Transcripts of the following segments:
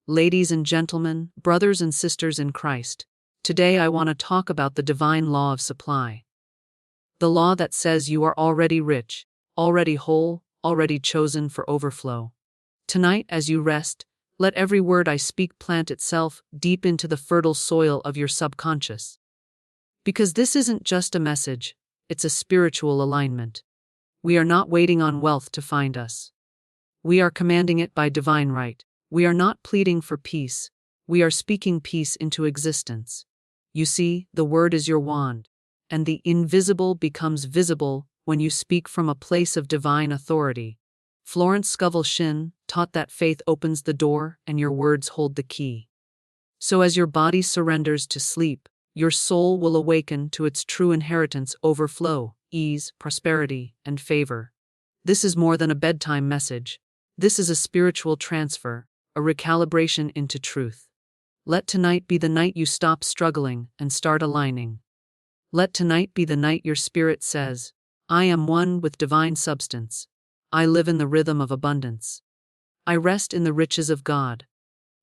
Ladies and gentlemen, brothers and sisters in Christ, today I want to talk about the divine law of supply. The law that says you are already rich, already whole, already chosen for overflow. Tonight, as you rest, let every word I speak plant itself deep into the fertile soil of your subconscious. Because this isn't just a message, it's a spiritual alignment. We are not waiting on wealth to find us. We are commanding it by divine right. We are not pleading for peace. We are speaking peace into existence. You see, the word is your wand, and the invisible becomes visible when you speak from a place of divine authority. Florence Scovel Shinn taught that faith opens the door and your words hold the key. So as your body surrenders to sleep, your soul will awaken to its true inheritance: overflow, ease, prosperity, and favor. This is more than a bedtime message. This is a spiritual transfer, a recalibration into truth. Let tonight be the night you stop struggling and start aligning. Let tonight be the night your spirit says, I am one with divine substance. I live in the rhythm of abundance. I rest in the riches of God.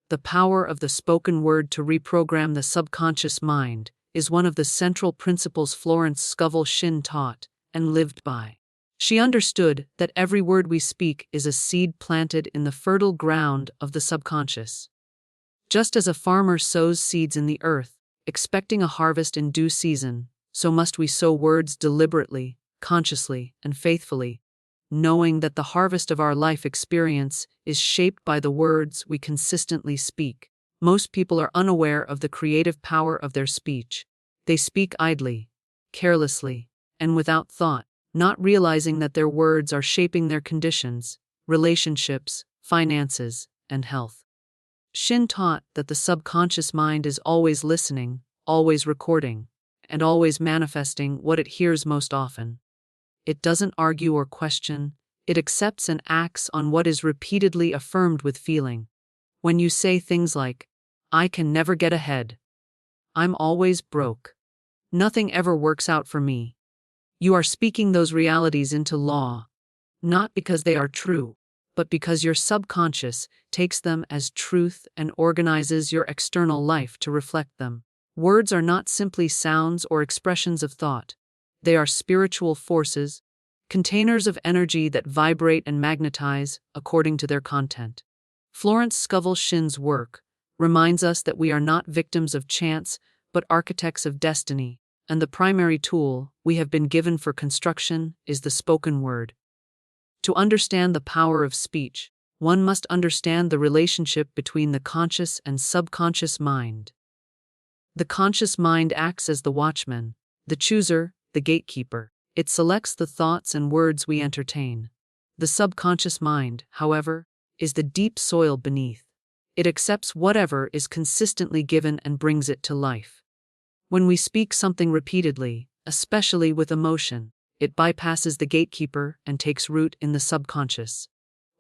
The power of the spoken word to reprogram the subconscious mind is one of the central principles Florence Scovel Shinn taught and lived by. She understood that every word we speak is a seed planted in the fertile ground of the subconscious. Just as a farmer sows seeds in the earth, expecting a harvest in due season, so must we sow words deliberately, consciously, and faithfully, knowing that the harvest of our life experience is shaped by the words we consistently speak. Most people are unaware of the creative power of their speech. They speak idly, carelessly, and without thought, not realizing that their words are shaping their conditions, relationships, finances, and health. Shinn taught that the subconscious mind is always listening, always recording, and always manifesting what it hears most often. It doesn't argue or question, it accepts and acts on what is repeatedly affirmed with feeling. When you say things like, I can never get ahead, I'm always broke, nothing ever works out for me, you are speaking those realities into law, not because they are true, but because your subconscious takes them as truth and organizes your external life to reflect them. Words are not simply sounds or expressions of thought. They are spiritual forces, containers of energy that vibrate and magnetize according to their content. Florence Scovel Shinn's work reminds us that we are not victims of chance, but architects of destiny, and the primary tool we have been given for construction is the spoken word. To understand the power of speech, one must understand the relationship between the conscious and subconscious mind. The conscious mind acts as the watchman, the chooser, the gatekeeper. It selects the thoughts and words we entertain. The subconscious mind, however, is the deep soil beneath. It accepts whatever is consistently given and brings it to life. When we speak something repeatedly, especially with emotion, it bypasses the gatekeeper and takes root in the subconscious.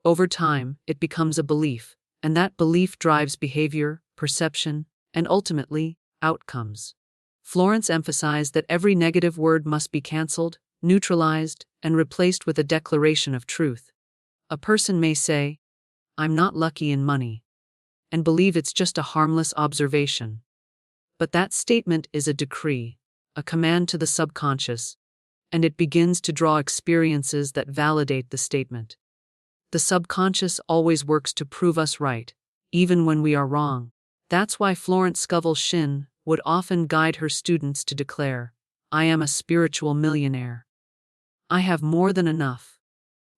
Over time, it becomes a belief, and that belief drives behavior, perception, and ultimately, outcomes. Florence emphasized that every negative word must be canceled, neutralized, and replaced with a declaration of truth. A person may say, I'm not lucky in money, and believe it's just a harmless observation. But that statement is a decree, a command to the subconscious, and it begins to draw experiences that validate the statement. The subconscious always works to prove us right, even when we are wrong. That's why Florence Scovel Shinn would often guide her students to declare, I am a spiritual millionaire. I have more than enough.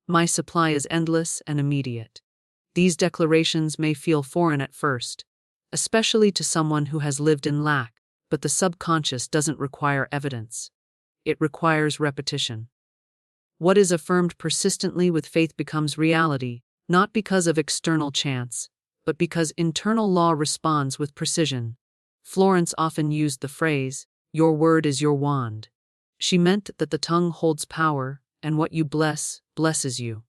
My supply is endless and immediate. These declarations may feel foreign at first, especially to someone who has lived in lack, but the subconscious doesn't require evidence. It requires repetition. What is affirmed persistently with faith becomes reality, not because of external chance, but because internal law responds with precision. Florence often used the phrase, your word is your wand. She meant that the tongue holds power, and what you bless, blesses you.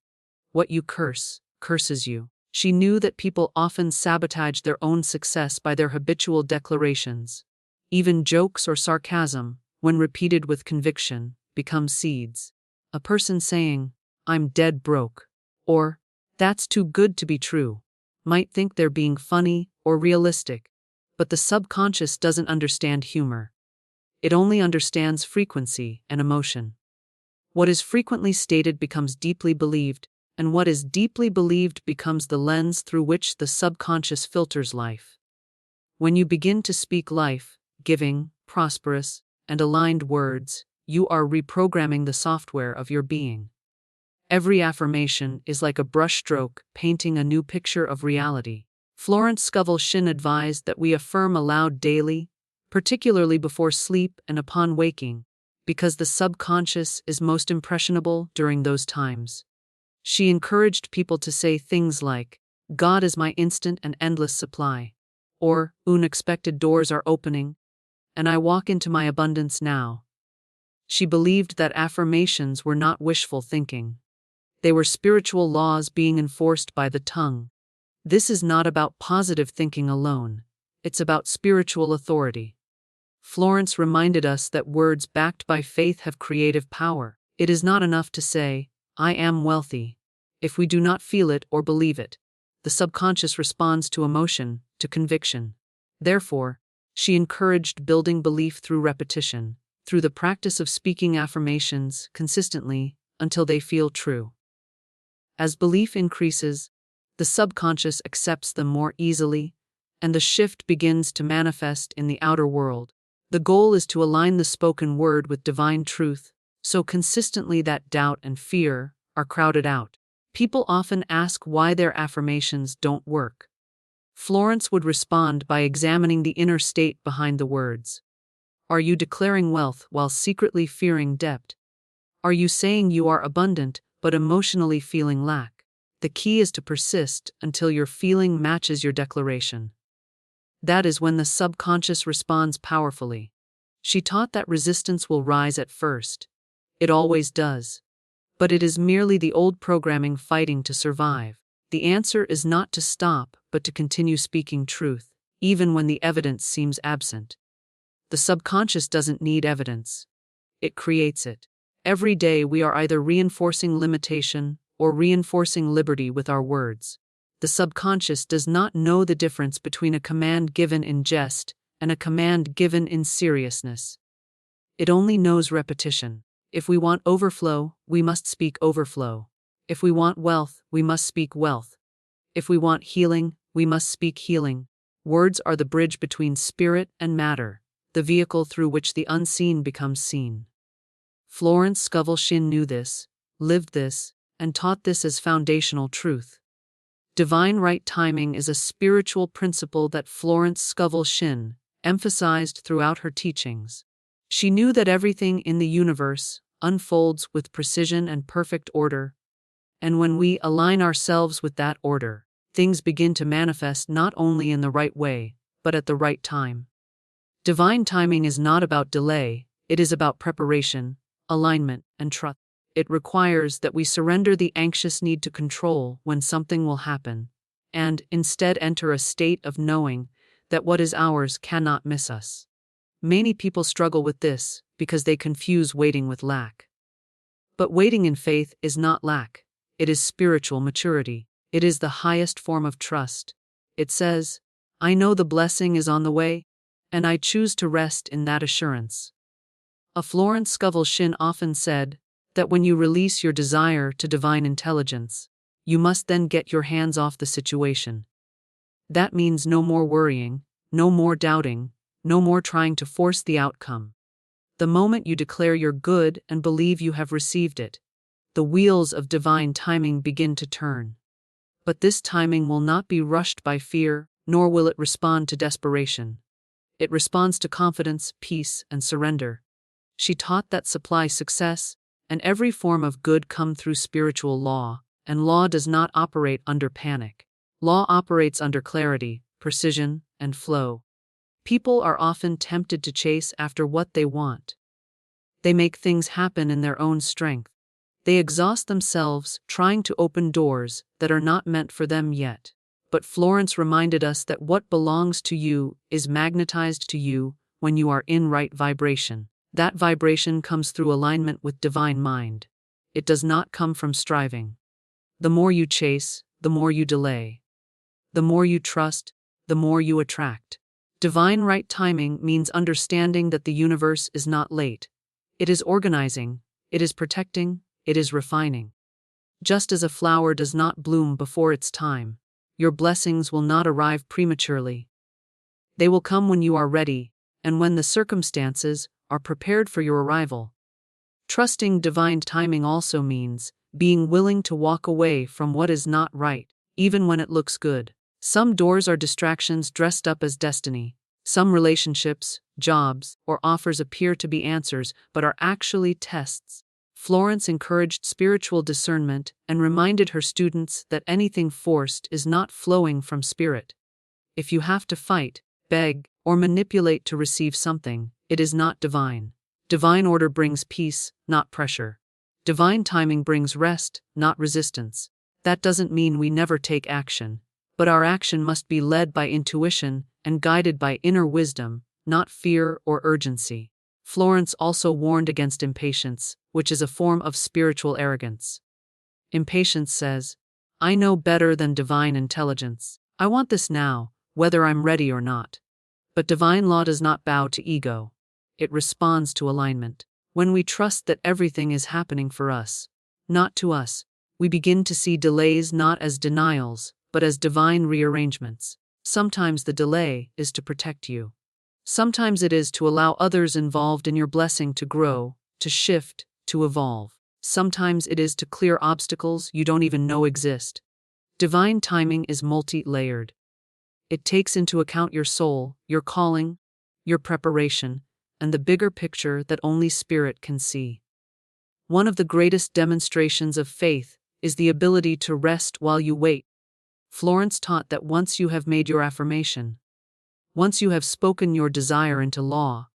What you curse, curses you. She knew that people often sabotage their own success by their habitual declarations. Even jokes or sarcasm, when repeated with conviction, become seeds. A person saying, I'm dead broke, or, that's too good to be true, might think they're being funny or realistic, but the subconscious doesn't understand humor. It only understands frequency and emotion. What is frequently stated becomes deeply believed, and what is deeply believed becomes the lens through which the subconscious filters life. When you begin to speak life, giving, prosperous, and aligned words, you are reprogramming the software of your being. Every affirmation is like a brushstroke painting a new picture of reality. Florence Scovel Shinn advised that we affirm aloud daily, particularly before sleep and upon waking, because the subconscious is most impressionable during those times. She encouraged people to say things like, "God is my instant and endless supply," or "Unexpected doors are opening, and I walk into my abundance now." She believed that affirmations were not wishful thinking. They were spiritual laws being enforced by the tongue. This is not about positive thinking alone. It's about spiritual authority. Florence reminded us that words backed by faith have creative power. It is not enough to say, "I am wealthy." If we do not feel it or believe it, the subconscious responds to emotion, to conviction. Therefore, she encouraged building belief through repetition, through the practice of speaking affirmations consistently until they feel true. As belief increases, the subconscious accepts them more easily, and the shift begins to manifest in the outer world. The goal is to align the spoken word with divine truth, so consistently that doubt and fear are crowded out. People often ask why their affirmations don't work. Florence would respond by examining the inner state behind the words. Are you declaring wealth while secretly fearing debt? Are you saying you are abundant but emotionally feeling lack? The key is to persist until your feeling matches your declaration. That is when the subconscious responds powerfully. She taught that resistance will rise at first. It always does. But it is merely the old programming fighting to survive. The answer is not to stop, but to continue speaking truth, even when the evidence seems absent. The subconscious doesn't need evidence. It creates it. Every day we are either reinforcing limitation or reinforcing liberty with our words. The subconscious does not know the difference between a command given in jest and a command given in seriousness. It only knows repetition. If we want overflow, we must speak overflow. If we want wealth, we must speak wealth. If we want healing, we must speak healing. Words are the bridge between spirit and matter, the vehicle through which the unseen becomes seen. Florence Scovel Shinn knew this, lived this, and taught this as foundational truth. Divine right timing is a spiritual principle that Florence Scovel Shinn emphasized throughout her teachings. She knew that everything in the universe unfolds with precision and perfect order, and when we align ourselves with that order, things begin to manifest not only in the right way, but at the right time. Divine timing is not about delay, it is about preparation, alignment, and trust. It requires that we surrender the anxious need to control when something will happen, and instead enter a state of knowing that what is ours cannot miss us. Many people struggle with this because they confuse waiting with lack. But waiting in faith is not lack, it is spiritual maturity. It is the highest form of trust. It says, "I know the blessing is on the way, and I choose to rest in that assurance." Florence Scovel Shinn often said that when you release your desire to divine intelligence, you must then get your hands off the situation. That means no more worrying, no more doubting, no more trying to force the outcome. The moment you declare you're good and believe you have received it, the wheels of divine timing begin to turn. But this timing will not be rushed by fear, nor will it respond to desperation. It responds to confidence, peace, and surrender. She taught that supply success and every form of good come through spiritual law, and law does not operate under panic. Law operates under clarity, precision, and flow. People are often tempted to chase after what they want. They make things happen in their own strength. They exhaust themselves trying to open doors that are not meant for them yet. But Florence reminded us that what belongs to you is magnetized to you when you are in right vibration. That vibration comes through alignment with divine mind. It does not come from striving. The more you chase, the more you delay. The more you trust, the more you attract. Divine right timing means understanding that the universe is not late. It is organizing, it is protecting, it is refining. Just as a flower does not bloom before its time, your blessings will not arrive prematurely. They will come when you are ready, and when the circumstances are prepared for your arrival. Trusting divine timing also means being willing to walk away from what is not right, even when it looks good. Some doors are distractions dressed up as destiny. Some relationships, jobs, or offers appear to be answers but are actually tests. Florence encouraged spiritual discernment and reminded her students that anything forced is not flowing from spirit. If you have to fight, beg, or manipulate to receive something, it is not divine. Divine order brings peace, not pressure. Divine timing brings rest, not resistance. That doesn't mean we never take action, but our action must be led by intuition and guided by inner wisdom, not fear or urgency. Florence also warned against impatience, which is a form of spiritual arrogance. Impatience says, "I know better than divine intelligence. I want this now, whether I'm ready or not." But divine law does not bow to ego. It responds to alignment. When we trust that everything is happening for us, not to us, we begin to see delays not as denials, but as divine rearrangements. Sometimes the delay is to protect you. Sometimes it is to allow others involved in your blessing to grow, to shift, to evolve. Sometimes it is to clear obstacles you don't even know exist. Divine timing is multi-layered. It takes into account your soul, your calling, your preparation, and the bigger picture that only spirit can see. One of the greatest demonstrations of faith is the ability to rest while you wait. Florence taught that once you have made your affirmation, once you have spoken your desire into law,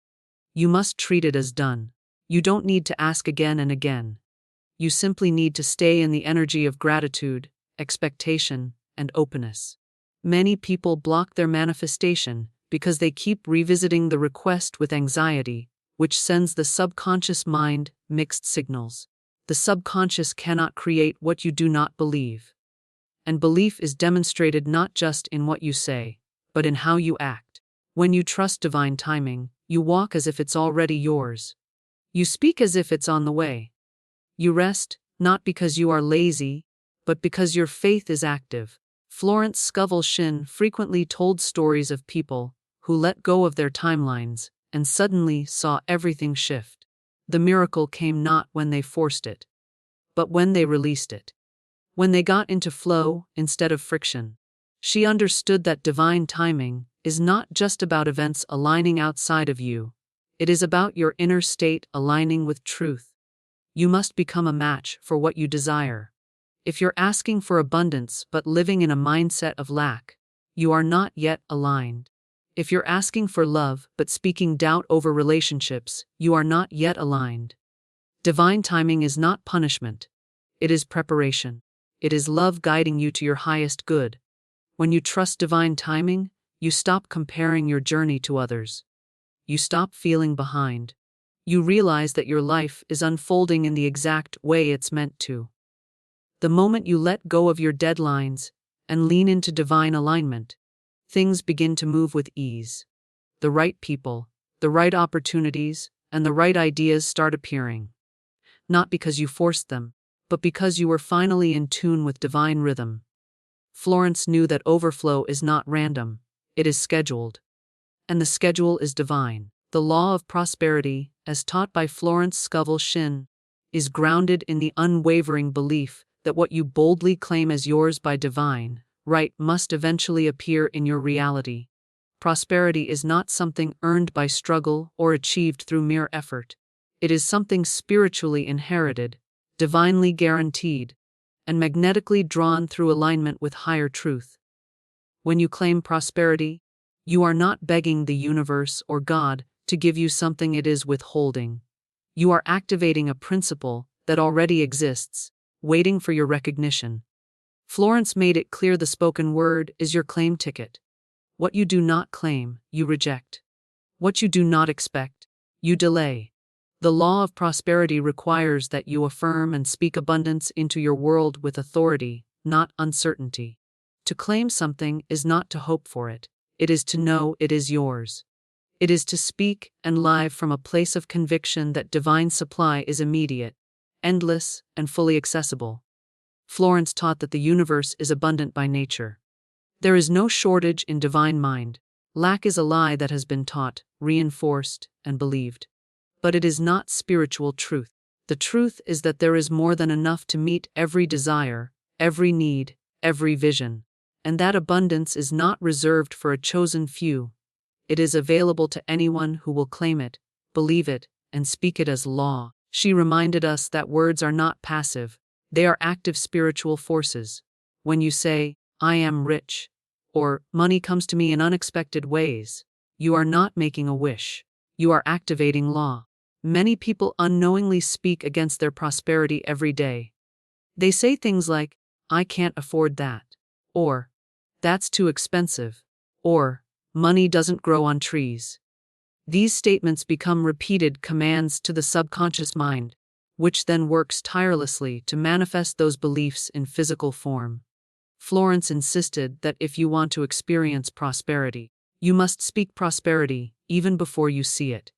you must treat it as done. You don't need to ask again and again. You simply need to stay in the energy of gratitude, expectation, and openness. Many people block their manifestation because they keep revisiting the request with anxiety, which sends the subconscious mind mixed signals. The subconscious cannot create what you do not believe. And belief is demonstrated not just in what you say, but in how you act. When you trust divine timing, you walk as if it's already yours. You speak as if it's on the way. You rest, not because you are lazy, but because your faith is active. Florence Scovel Shinn frequently told stories of people who let go of their timelines and suddenly saw everything shift. The miracle came not when they forced it, but when they released it. When they got into flow instead of friction. She understood that divine timing is not just about events aligning outside of you. It is about your inner state aligning with truth. You must become a match for what you desire. If you're asking for abundance but living in a mindset of lack, you are not yet aligned. If you're asking for love but speaking doubt over relationships, you are not yet aligned. Divine timing is not punishment. It is preparation. It is love guiding you to your highest good. When you trust divine timing, you stop comparing your journey to others. You stop feeling behind. You realize that your life is unfolding in the exact way it's meant to. The moment you let go of your deadlines and lean into divine alignment, things begin to move with ease. The right people, the right opportunities, and the right ideas start appearing. Not because you forced them, but because you were finally in tune with divine rhythm. Florence knew that overflow is not random, it is scheduled. And the schedule is divine. The law of prosperity, as taught by Florence Scovel Shinn, is grounded in the unwavering belief that what you boldly claim as yours by divine right must eventually appear in your reality. Prosperity is not something earned by struggle or achieved through mere effort. It is something spiritually inherited, divinely guaranteed, and magnetically drawn through alignment with higher truth. When you claim prosperity, you are not begging the universe or God to give you something it is withholding. You are activating a principle that already exists, waiting for your recognition. Florence made it clear the spoken word is your claim ticket. What you do not claim, you reject. What you do not expect, you delay. The law of prosperity requires that you affirm and speak abundance into your world with authority, not uncertainty. To claim something is not to hope for it, it is to know it is yours. It is to speak and live from a place of conviction that divine supply is immediate, endless, and fully accessible. Florence taught that the universe is abundant by nature. There is no shortage in divine mind. Lack is a lie that has been taught, reinforced, and believed. But it is not spiritual truth. The truth is that there is more than enough to meet every desire, every need, every vision. And that abundance is not reserved for a chosen few. It is available to anyone who will claim it, believe it, and speak it as law. She reminded us that words are not passive, they are active spiritual forces. When you say, "I am rich," or "money comes to me in unexpected ways," you are not making a wish. You are activating law. Many people unknowingly speak against their prosperity every day. They say things like, "I can't afford that," or "That's too expensive," or "Money doesn't grow on trees." These statements become repeated commands to the subconscious mind, which then works tirelessly to manifest those beliefs in physical form. Florence insisted that if you want to experience prosperity, you must speak prosperity even before you see it.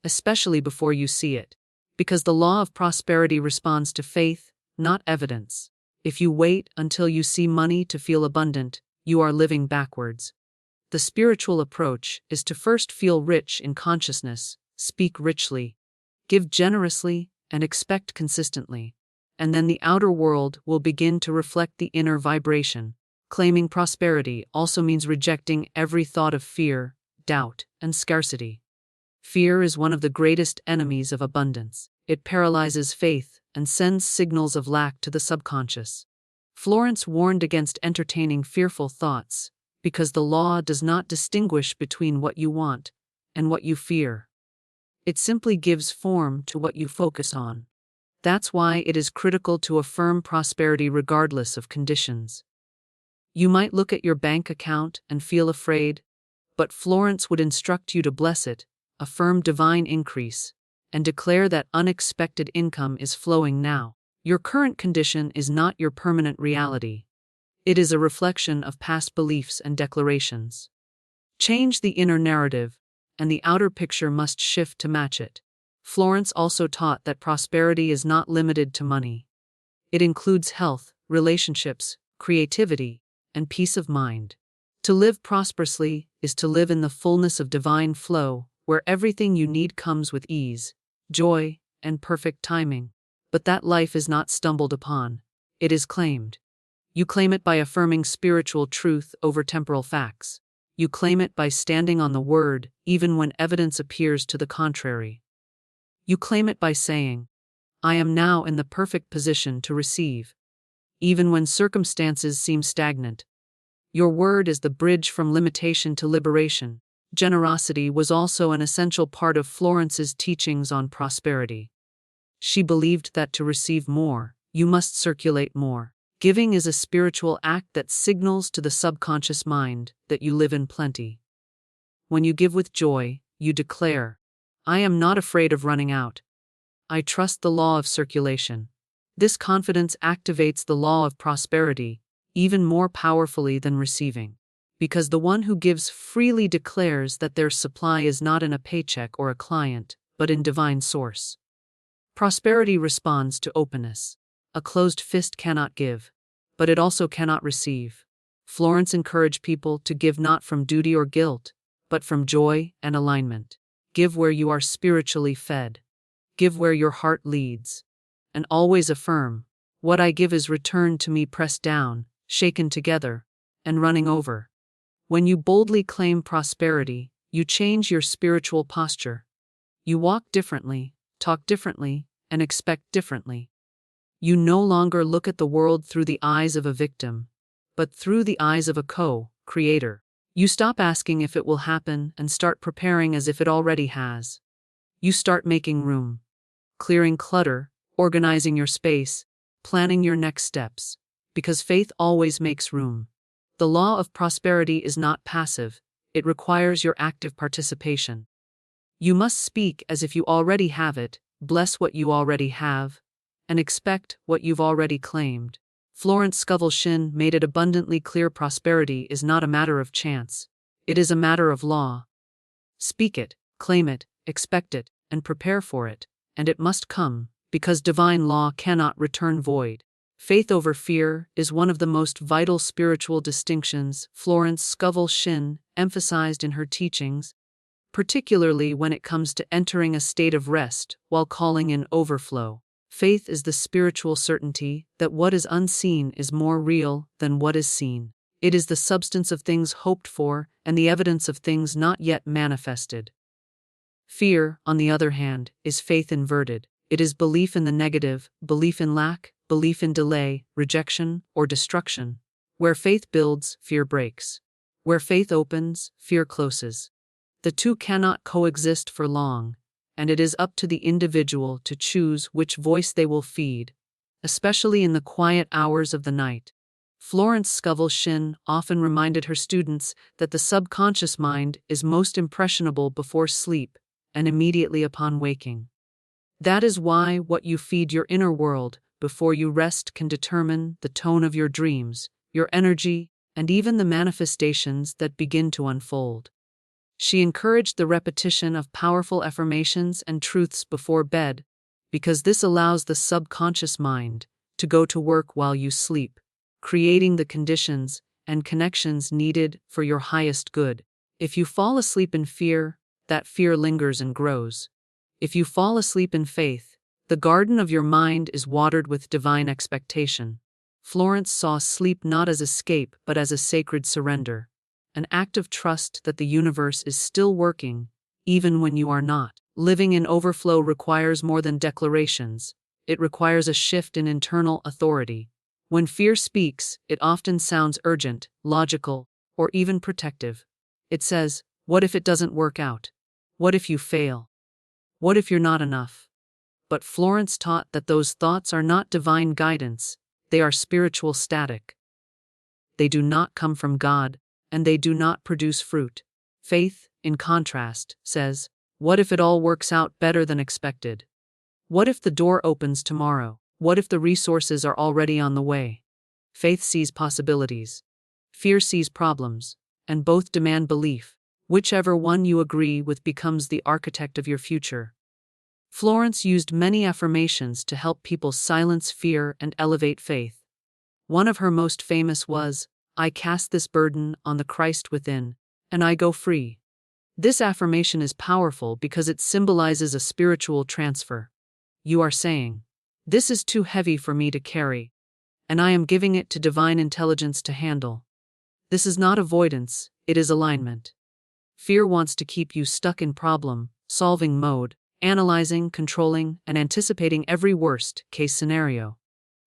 Especially before you see it, because the law of prosperity responds to faith, not evidence. If you wait until you see money to feel abundant, you are living backwards. The spiritual approach is to first feel rich in consciousness, speak richly, give generously, and expect consistently. And then the outer world will begin to reflect the inner vibration. Claiming prosperity also means rejecting every thought of fear, doubt, and scarcity. Fear is one of the greatest enemies of abundance. It paralyzes faith and sends signals of lack to the subconscious. Florence warned against entertaining fearful thoughts, because the law does not distinguish between what you want and what you fear. It simply gives form to what you focus on. That's why it is critical to affirm prosperity regardless of conditions. You might look at your bank account and feel afraid, but Florence would instruct you to bless it, affirm divine increase, and declare that unexpected income is flowing now. Your current condition is not your permanent reality. It is a reflection of past beliefs and declarations. Change the inner narrative, and the outer picture must shift to match it. Florence also taught that prosperity is not limited to money. It includes health, relationships, creativity, and peace of mind. To live prosperously is to live in the fullness of divine flow, where everything you need comes with ease, joy, and perfect timing. But that life is not stumbled upon, it is claimed. You claim it by affirming spiritual truth over temporal facts. You claim it by standing on the word, even when evidence appears to the contrary. You claim it by saying, "I am now in the perfect position to receive," even when circumstances seem stagnant. Your word is the bridge from limitation to liberation. Generosity was also an essential part of Florence's teachings on prosperity. She believed that to receive more, you must circulate more. Giving is a spiritual act that signals to the subconscious mind that you live in plenty. When you give with joy, you declare, "I am not afraid of running out. I trust the law of circulation." This confidence activates the law of prosperity even more powerfully than receiving, because the one who gives freely declares that their supply is not in a paycheck or a client, but in divine source. Prosperity responds to openness. A closed fist cannot give, but it also cannot receive. Florence encouraged people to give not from duty or guilt, but from joy and alignment. Give where you are spiritually fed. Give where your heart leads. And always affirm, "What I give is returned to me pressed down, shaken together, and running over." When you boldly claim prosperity, you change your spiritual posture. You walk differently, talk differently, and expect differently. You no longer look at the world through the eyes of a victim, but through the eyes of a co-creator. You stop asking if it will happen and start preparing as if it already has. You start making room, clearing clutter, organizing your space, planning your next steps, because faith always makes room. The law of prosperity is not passive, it requires your active participation. You must speak as if you already have it, bless what you already have, and expect what you've already claimed. Florence Scovel Shinn made it abundantly clear prosperity is not a matter of chance. It is a matter of law. Speak it, claim it, expect it, and prepare for it, and it must come, because divine law cannot return void. Faith over fear is one of the most vital spiritual distinctions Florence Scovel Shinn emphasized in her teachings, particularly when it comes to entering a state of rest while calling in overflow. Faith is the spiritual certainty that what is unseen is more real than what is seen. It is the substance of things hoped for and the evidence of things not yet manifested. Fear, on the other hand, is faith inverted. It is belief in the negative, belief in lack, belief in delay, rejection, or destruction. Where faith builds, fear breaks. Where faith opens, fear closes. The two cannot coexist for long, and it is up to the individual to choose which voice they will feed, especially in the quiet hours of the night. Florence Scovel Shinn often reminded her students that the subconscious mind is most impressionable before sleep and immediately upon waking. That is why what you feed your inner world before you rest can determine the tone of your dreams, your energy, and even the manifestations that begin to unfold. She encouraged the repetition of powerful affirmations and truths before bed, because this allows the subconscious mind to go to work while you sleep, creating the conditions and connections needed for your highest good. If you fall asleep in fear, that fear lingers and grows. If you fall asleep in faith, the garden of your mind is watered with divine expectation. Florence saw sleep not as escape but as a sacred surrender, an act of trust that the universe is still working, even when you are not. Living in overflow requires more than declarations. It requires a shift in internal authority. When fear speaks, it often sounds urgent, logical, or even protective. It says, "What if it doesn't work out? What if you fail? What if you're not enough?" But Florence taught that those thoughts are not divine guidance, they are spiritual static. They do not come from God, and they do not produce fruit. Faith, in contrast, says, "What if it all works out better than expected? What if the door opens tomorrow? What if the resources are already on the way?" Faith sees possibilities. Fear sees problems, and both demand belief. Whichever one you agree with becomes the architect of your future. Florence used many affirmations to help people silence fear and elevate faith. One of her most famous was, "I cast this burden on the Christ within, and I go free." This affirmation is powerful because it symbolizes a spiritual transfer. You are saying, "This is too heavy for me to carry, and I am giving it to divine intelligence to handle." This is not avoidance, it is alignment. Fear wants to keep you stuck in problem-solving mode, analyzing, controlling, and anticipating every worst-case scenario.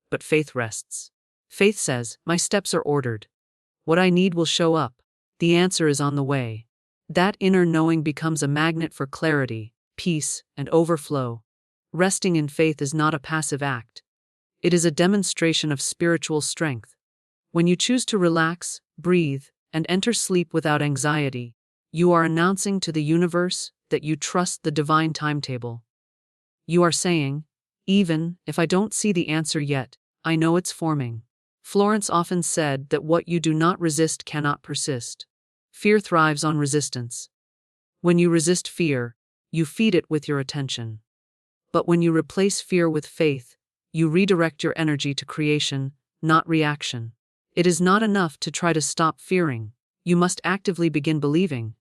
But faith rests. Faith says, "My steps are ordered. What I need will show up. The answer is on the way." That inner knowing becomes a magnet for clarity, peace, and overflow. Resting in faith is not a passive act. It is a demonstration of spiritual strength. When you choose to relax, breathe, and enter sleep without anxiety, you are announcing to the universe that you trust the divine timetable. You are saying, "Even if I don't see the answer yet, I know it's forming." Florence often said that what you do not resist cannot persist. Fear thrives on resistance. When you resist fear, you feed it with your attention. But when you replace fear with faith, you redirect your energy to creation, not reaction. It is not enough to try to stop fearing. You must actively begin believing.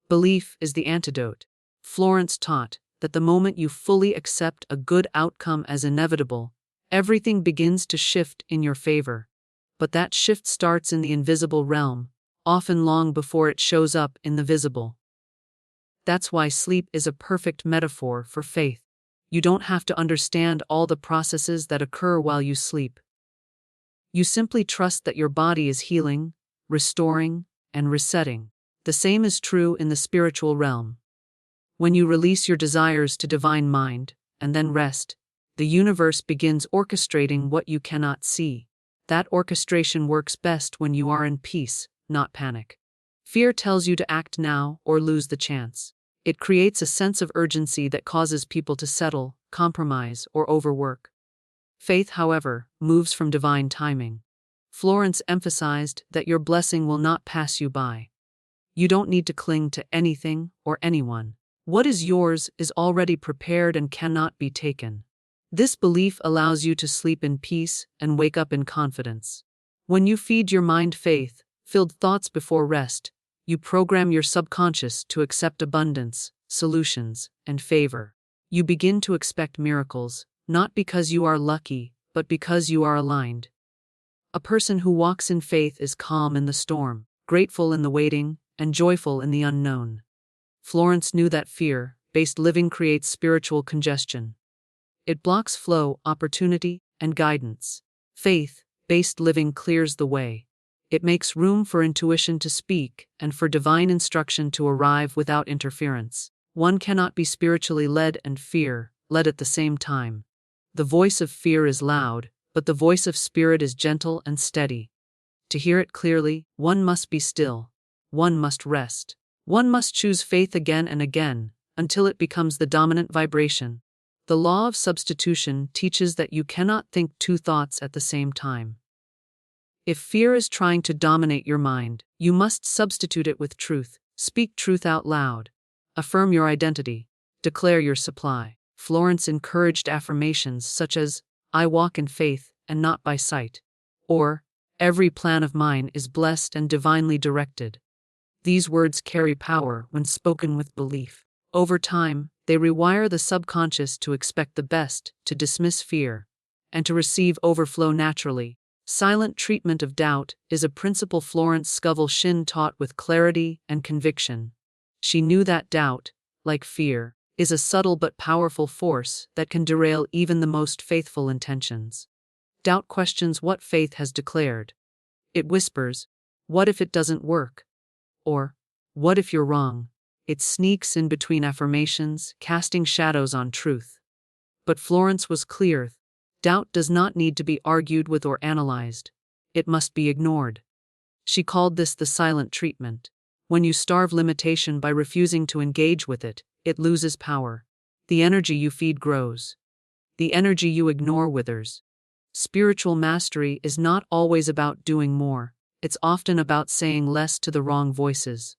Belief is the antidote. Florence taught that the moment you fully accept a good outcome as inevitable, everything begins to shift in your favor. But that shift starts in the invisible realm, often long before it shows up in the visible. That's why sleep is a perfect metaphor for faith. You don't have to understand all the processes that occur while you sleep. You simply trust that your body is healing, restoring, and resetting. The same is true in the spiritual realm. When you release your desires to divine mind, and then rest, the universe begins orchestrating what you cannot see. That orchestration works best when you are in peace, not panic. Fear tells you to act now or lose the chance. It creates a sense of urgency that causes people to settle, compromise, or overwork. Faith, however, moves from divine timing. Florence emphasized that your blessing will not pass you by. You don't need to cling to anything or anyone. What is yours is already prepared and cannot be taken. This belief allows you to sleep in peace and wake up in confidence. When you feed your mind faith-filled thoughts before rest, you program your subconscious to accept abundance, solutions, and favor. You begin to expect miracles, not because you are lucky, but because you are aligned. A person who walks in faith is calm in the storm, grateful in the waiting, and joyful in the unknown. Florence knew that fear-based living creates spiritual congestion. It blocks flow, opportunity, and guidance. Faith-based living clears the way. It makes room for intuition to speak and for divine instruction to arrive without interference. One cannot be spiritually led and fear-led at the same time. The voice of fear is loud, but the voice of spirit is gentle and steady. To hear it clearly, one must be still. One must rest. One must choose faith again and again, until it becomes the dominant vibration. The law of substitution teaches that you cannot think two thoughts at the same time. If fear is trying to dominate your mind, you must substitute it with truth. Speak truth out loud. Affirm your identity. Declare your supply. Florence encouraged affirmations such as, "I walk in faith and not by sight," or, "Every plan of mine is blessed and divinely directed." These words carry power when spoken with belief. Over time, they rewire the subconscious to expect the best, to dismiss fear, and to receive overflow naturally. Silent treatment of doubt is a principle Florence Scovel Shinn taught with clarity and conviction. She knew that doubt, like fear, is a subtle but powerful force that can derail even the most faithful intentions. Doubt questions what faith has declared. It whispers, "What if it doesn't work?" Or, "What if you're wrong?" It sneaks in between affirmations, casting shadows on truth. But Florence was clear. Doubt does not need to be argued with or analyzed. It must be ignored. She called this the silent treatment. When you starve limitation by refusing to engage with it, it loses power. The energy you feed grows. The energy you ignore withers. Spiritual mastery is not always about doing more. It's often about saying less to the wrong voices.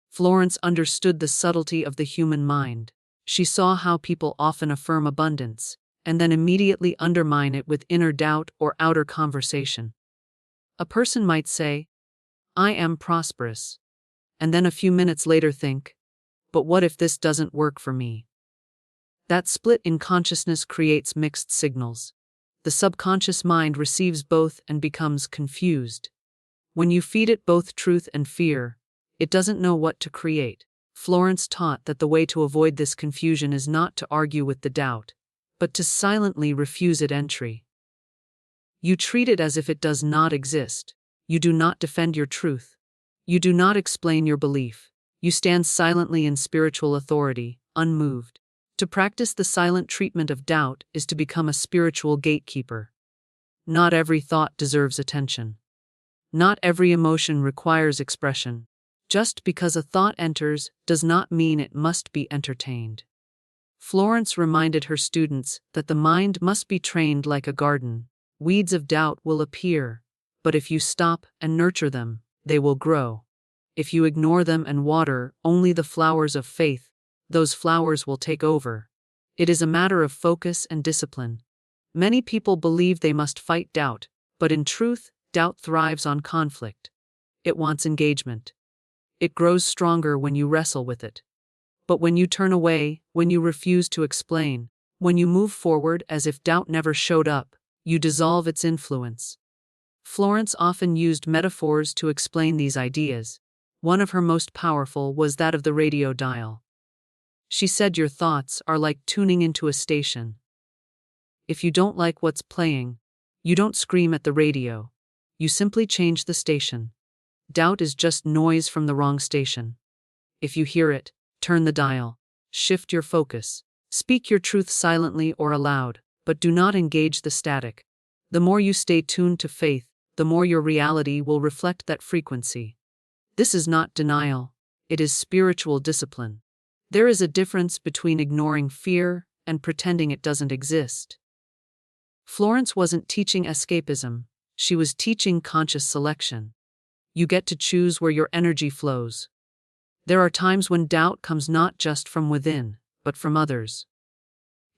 Florence understood the subtlety of the human mind. She saw how people often affirm abundance, and then immediately undermine it with inner doubt or outer conversation. A person might say, "I am prosperous," and then a few minutes later think, "But what if this doesn't work for me?" That split in consciousness creates mixed signals. The subconscious mind receives both and becomes confused. When you feed it both truth and fear, it doesn't know what to create. Florence taught that the way to avoid this confusion is not to argue with the doubt, but to silently refuse it entry. You treat it as if it does not exist. You do not defend your truth. You do not explain your belief. You stand silently in spiritual authority, unmoved. To practice the silent treatment of doubt is to become a spiritual gatekeeper. Not every thought deserves attention. Not every emotion requires expression. Just because a thought enters does not mean it must be entertained. Florence reminded her students that the mind must be trained like a garden. Weeds of doubt will appear, but if you stop and nurture them, they will grow. If you ignore them and water only the flowers of faith, those flowers will take over. It is a matter of focus and discipline. Many people believe they must fight doubt, but in truth, doubt thrives on conflict. It wants engagement. It grows stronger when you wrestle with it. But when you turn away, when you refuse to explain, when you move forward as if doubt never showed up, you dissolve its influence. Florence often used metaphors to explain these ideas. One of her most powerful was that of the radio dial. She said your thoughts are like tuning into a station. If you don't like what's playing, you don't scream at the radio. You simply change the station. Doubt is just noise from the wrong station. If you hear it, turn the dial. Shift your focus. Speak your truth silently or aloud, but do not engage the static. The more you stay tuned to faith, the more your reality will reflect that frequency. This is not denial. It is spiritual discipline. There is a difference between ignoring fear and pretending it doesn't exist. Florence wasn't teaching escapism, she was teaching conscious selection. You get to choose where your energy flows. There are times when doubt comes not just from within, but from others.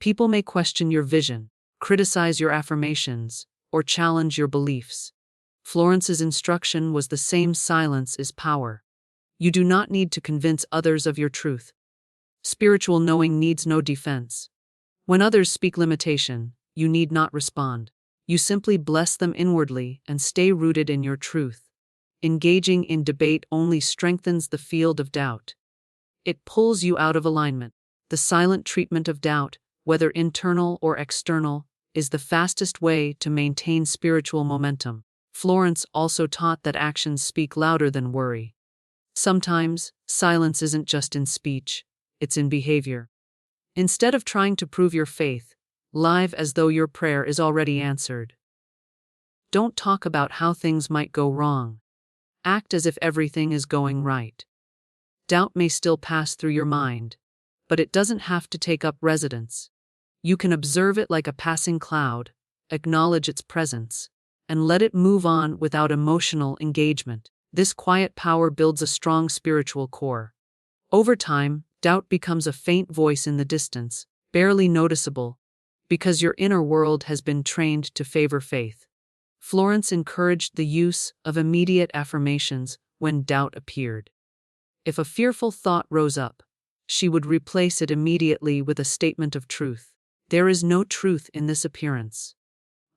People may question your vision, criticize your affirmations, or challenge your beliefs. Florence's instruction was the same: silence is power. You do not need to convince others of your truth. Spiritual knowing needs no defense. When others speak limitation, you need not respond. You simply bless them inwardly and stay rooted in your truth. Engaging in debate only strengthens the field of doubt. It pulls you out of alignment. The silent treatment of doubt, whether internal or external, is the fastest way to maintain spiritual momentum. Florence also taught that actions speak louder than worry. Sometimes, silence isn't just in speech, it's in behavior. Instead of trying to prove your faith, live as though your prayer is already answered. Don't talk about how things might go wrong. Act as if everything is going right. Doubt may still pass through your mind, but it doesn't have to take up residence. You can observe it like a passing cloud, acknowledge its presence, and let it move on without emotional engagement. This quiet power builds a strong spiritual core. Over time, doubt becomes a faint voice in the distance, barely noticeable, because your inner world has been trained to favor faith. Florence encouraged the use of immediate affirmations when doubt appeared. If a fearful thought rose up, she would replace it immediately with a statement of truth. There is no truth in this appearance.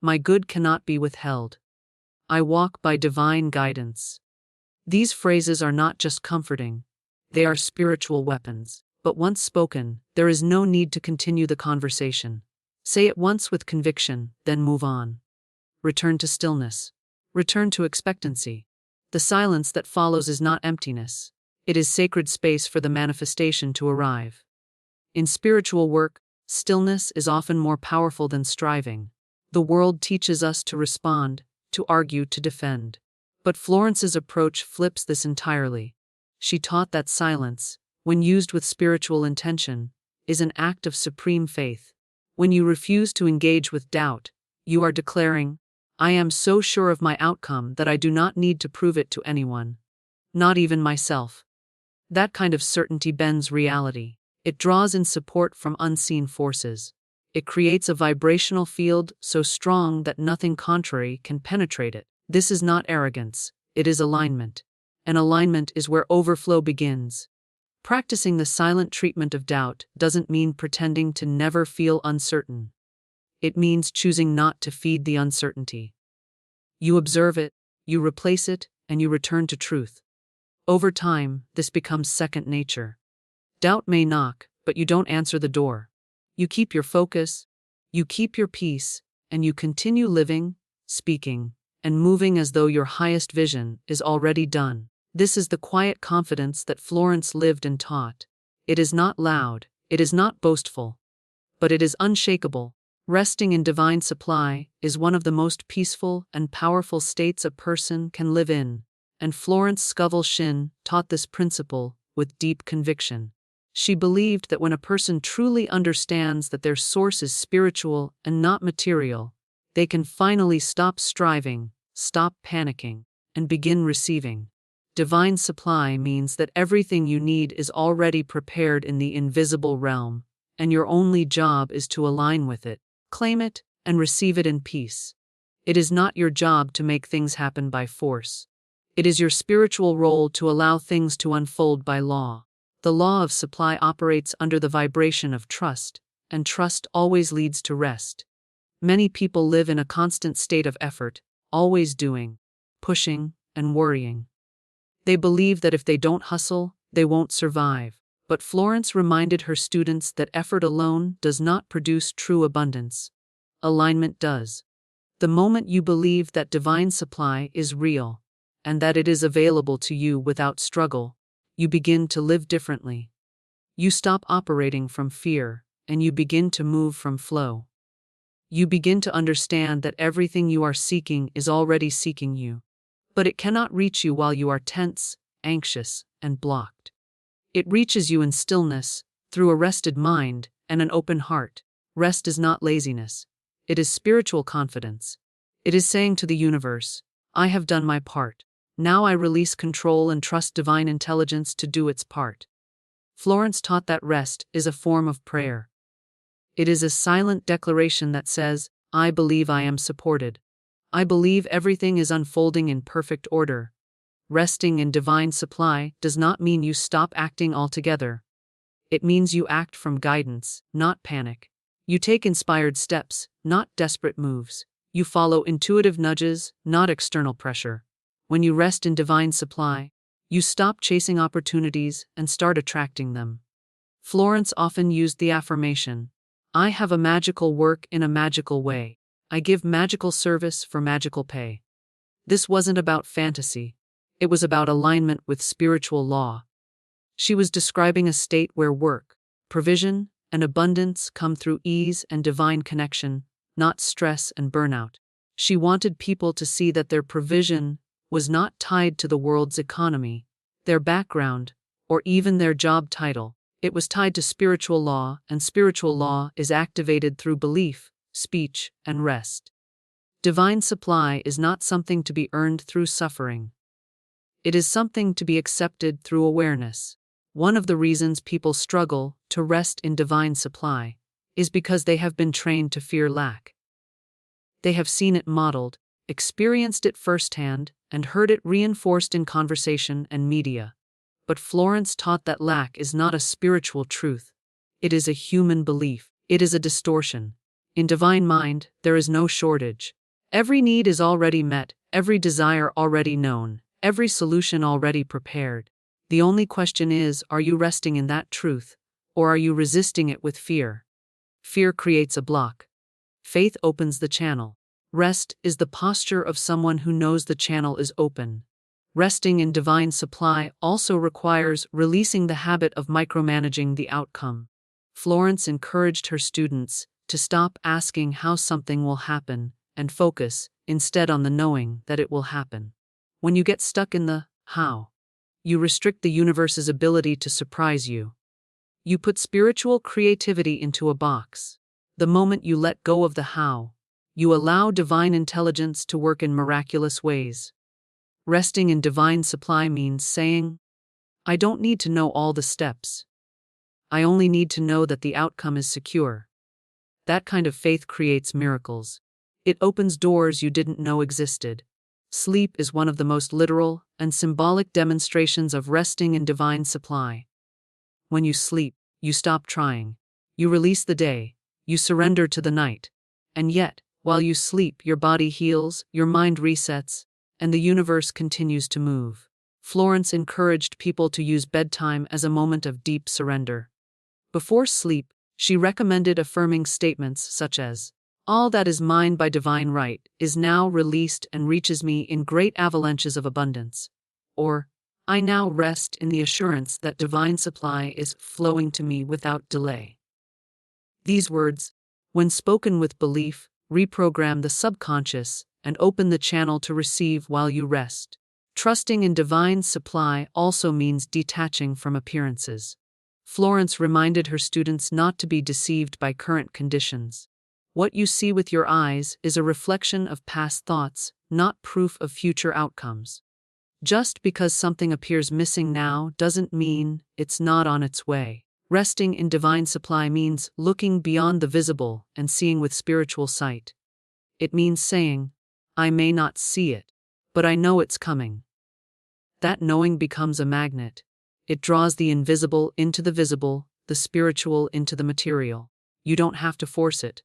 My good cannot be withheld. I walk by divine guidance. These phrases are not just comforting, they are spiritual weapons. But once spoken, there is no need to continue the conversation. Say it once with conviction, then move on. Return to stillness. Return to expectancy. The silence that follows is not emptiness. It is sacred space for the manifestation to arrive. In spiritual work, stillness is often more powerful than striving. The world teaches us to respond, to argue, to defend. But Florence's approach flips this entirely. She taught that silence, when used with spiritual intention, is an act of supreme faith. When you refuse to engage with doubt, you are declaring, I am so sure of my outcome that I do not need to prove it to anyone. Not even myself. That kind of certainty bends reality. It draws in support from unseen forces. It creates a vibrational field so strong that nothing contrary can penetrate it. This is not arrogance, it is alignment. And alignment is where overflow begins. Practicing the silent treatment of doubt doesn't mean pretending to never feel uncertain. It means choosing not to feed the uncertainty. You observe it, you replace it, and you return to truth. Over time, this becomes second nature. Doubt may knock, but you don't answer the door. You keep your focus, you keep your peace, and you continue living, speaking, and moving as though your highest vision is already done. This is the quiet confidence that Florence lived and taught. It is not loud, it is not boastful, but it is unshakable. Resting in divine supply is one of the most peaceful and powerful states a person can live in, and Florence Scovel Shinn taught this principle with deep conviction. She believed that when a person truly understands that their source is spiritual and not material, they can finally stop striving, stop panicking, and begin receiving. Divine supply means that everything you need is already prepared in the invisible realm, and your only job is to align with it. Claim it, and receive it in peace. It is not your job to make things happen by force. It is your spiritual role to allow things to unfold by law. The law of supply operates under the vibration of trust, and trust always leads to rest. Many people live in a constant state of effort, always doing, pushing, and worrying. They believe that if they don't hustle, they won't survive. But Florence reminded her students that effort alone does not produce true abundance. Alignment does. The moment you believe that divine supply is real, and that it is available to you without struggle, you begin to live differently. You stop operating from fear, and you begin to move from flow. You begin to understand that everything you are seeking is already seeking you. But it cannot reach you while you are tense, anxious, and blocked. It reaches you in stillness, through a rested mind and an open heart. Rest is not laziness. It is spiritual confidence. It is saying to the universe, I have done my part. Now I release control and trust divine intelligence to do its part. Florence taught that rest is a form of prayer. It is a silent declaration that says, I believe I am supported. I believe everything is unfolding in perfect order. Resting in divine supply does not mean you stop acting altogether. It means you act from guidance, not panic. You take inspired steps, not desperate moves. You follow intuitive nudges, not external pressure. When you rest in divine supply, you stop chasing opportunities and start attracting them. Florence often used the affirmation, I have a magical work in a magical way. I give magical service for magical pay. This wasn't about fantasy. It was about alignment with spiritual law. She was describing a state where work, provision, and abundance come through ease and divine connection, not stress and burnout. She wanted people to see that their provision was not tied to the world's economy, their background, or even their job title. It was tied to spiritual law, and spiritual law is activated through belief, speech, and rest. Divine supply is not something to be earned through suffering. It is something to be accepted through awareness. One of the reasons people struggle to rest in divine supply is because they have been trained to fear lack. They have seen it modeled, experienced it firsthand, and heard it reinforced in conversation and media. But Florence taught that lack is not a spiritual truth. It is a human belief. It is a distortion. In divine mind, there is no shortage. Every need is already met, every desire already known, every solution already prepared. The only question is, are you resting in that truth, or are you resisting it with fear? Fear creates a block. Faith opens the channel. Rest is the posture of someone who knows the channel is open. Resting in divine supply also requires releasing the habit of micromanaging the outcome. Florence encouraged her students to stop asking how something will happen and focus instead on the knowing that it will happen. When you get stuck in the how, you restrict the universe's ability to surprise you. You put spiritual creativity into a box. The moment you let go of the how, you allow divine intelligence to work in miraculous ways. Resting in divine supply means saying, I don't need to know all the steps. I only need to know that the outcome is secure. That kind of faith creates miracles. It opens doors you didn't know existed. Sleep is one of the most literal and symbolic demonstrations of resting in divine supply. When you sleep, you stop trying. You release the day. You surrender to the night. And yet, while you sleep, your body heals, your mind resets, and the universe continues to move. Florence encouraged people to use bedtime as a moment of deep surrender. Before sleep, she recommended affirming statements such as, all that is mine by divine right is now released and reaches me in great avalanches of abundance. Or, I now rest in the assurance that divine supply is flowing to me without delay. These words, when spoken with belief, reprogram the subconscious and open the channel to receive while you rest. Trusting in divine supply also means detaching from appearances. Florence reminded her students not to be deceived by current conditions. What you see with your eyes is a reflection of past thoughts, not proof of future outcomes. Just because something appears missing now doesn't mean it's not on its way. Resting in divine supply means looking beyond the visible and seeing with spiritual sight. It means saying, I may not see it, but I know it's coming. That knowing becomes a magnet. It draws the invisible into the visible, the spiritual into the material. You don't have to force it.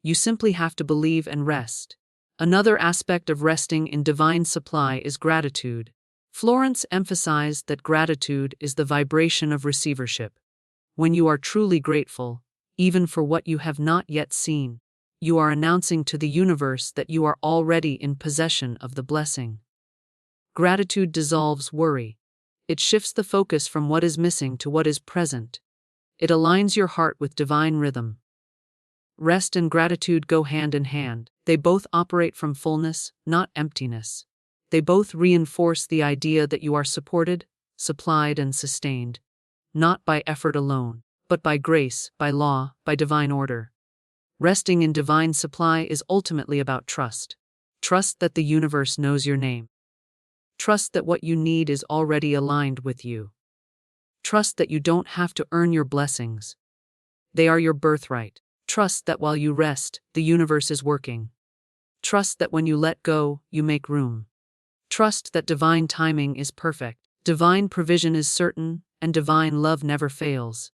You simply have to believe and rest. Another aspect of resting in divine supply is gratitude. Florence emphasized that gratitude is the vibration of receivership. When you are truly grateful, even for what you have not yet seen, you are announcing to the universe that you are already in possession of the blessing. Gratitude dissolves worry. It shifts the focus from what is missing to what is present. It aligns your heart with divine rhythm. Rest and gratitude go hand in hand. They both operate from fullness, not emptiness. They both reinforce the idea that you are supported, supplied, and sustained, not by effort alone, but by grace, by law, by divine order. Resting in divine supply is ultimately about trust. Trust that the universe knows your name. Trust that what you need is already aligned with you. Trust that you don't have to earn your blessings. They are your birthright. Trust that while you rest, the universe is working. Trust that when you let go, you make room. Trust that divine timing is perfect, divine provision is certain, and divine love never fails.